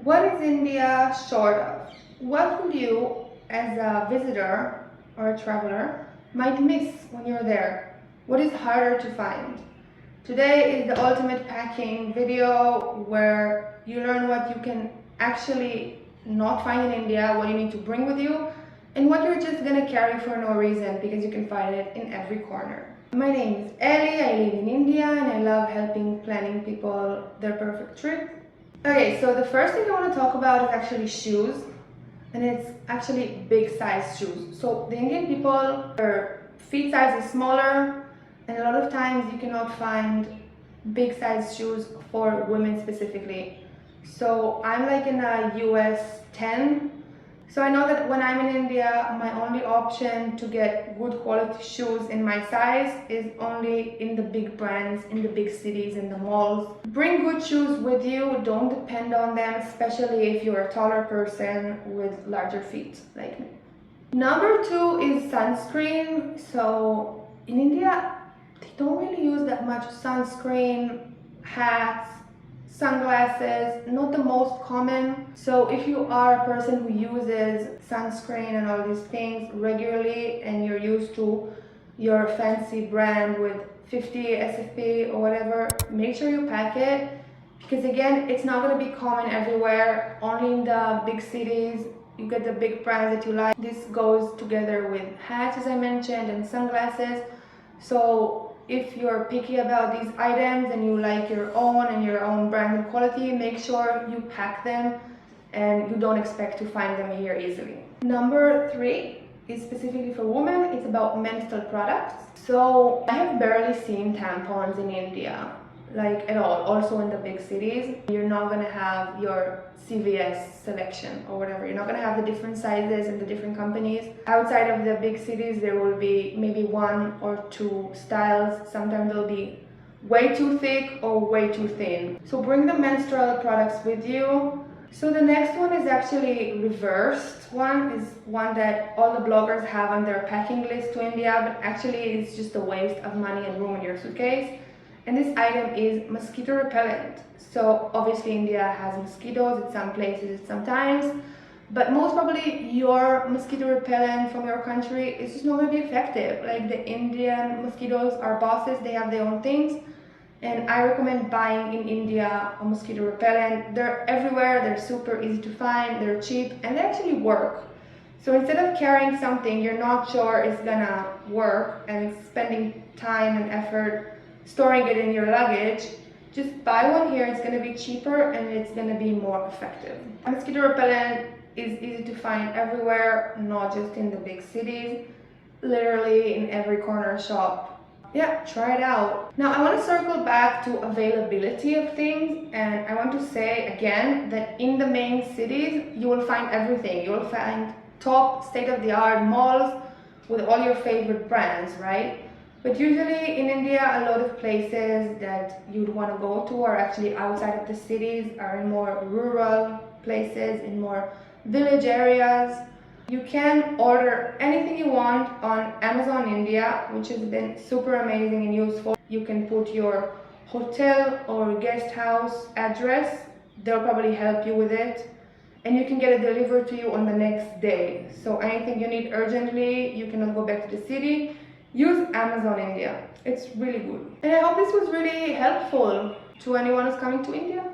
What is India short of? What would you, as a visitor or a traveler, might miss when you're there? What is harder to find? Today is the ultimate packing video where you learn what you can actually not find in India, what you need to bring with you, and what you're just gonna carry for no reason because you can find it in every corner. My name is Ellie, I live in India and I love helping planning people their perfect trip. Okay, so the first thing I want to talk about is actually shoes, and it's actually big size shoes. So the Indian people, their feet size is smaller, and a lot of times you cannot find big size shoes for women specifically. So I'm like in a US 10. So I know that when I'm in India, my only option to get good quality shoes in my size is only in the big brands, in the big cities, in the malls. Bring good shoes with you, don't depend on them, especially if you're a taller person with larger feet like me. Number two is sunscreen. So in India, they don't really use that much sunscreen, hats, sunglasses, not the most common. So if you are a person who uses sunscreen and all these things regularly and you're used to your fancy brand with 50 SFP or whatever, make sure you pack it, because again, it's not going to be common everywhere. Only in the big cities you get the big brands that you like. This goes together with hats, as I mentioned, and sunglasses. So if you're picky about these items and you like your own brand and quality, make sure you pack them and you don't expect to find them here easily. Number three is specifically for women. It's about menstrual products. So I have barely seen tampons in India, like at all. Also in the big cities, you're not gonna have your CVS selection or whatever. You're not gonna have the different sizes and the different companies. Outside of the big cities, there will be maybe one or two styles. Sometimes they'll be way too thick or way too thin. So bring the menstrual products with you. So the next one is actually reversed. One is one that all the bloggers have on their packing list to India, but actually it's just a waste of money and room in your suitcase. And this item is mosquito repellent. So obviously India has mosquitoes at some places at some times, but most probably your mosquito repellent from your country is just not going to be effective. Like, the Indian mosquitoes are bosses, they have their own things. And I recommend buying in India a mosquito repellent. They're everywhere, they're super easy to find, they're cheap, and they actually work. So instead of carrying something you're not sure is gonna work and spending time and effort storing it in your luggage, just buy one here. It's gonna be cheaper and it's gonna be more effective. A mosquito repellent is easy to find everywhere, not just in the big cities, literally in every corner shop. Yeah, try it out. Now I want to circle back to availability of things, and I want to say again that in the main cities you will find everything. You will find top state-of-the-art malls with all your favorite brands, right? But usually in India, a lot of places that you'd want to go to are actually outside of the cities, are in more rural places, in more village areas. You can order anything you want on Amazon India, which has been super amazing and useful. You can put your hotel or guest house address, they'll probably help you with it, and you can get it delivered to you on the next day. So anything you need urgently, you cannot go back to the city, use Amazon India. It's really good. And I hope this was really helpful to anyone who's coming to India.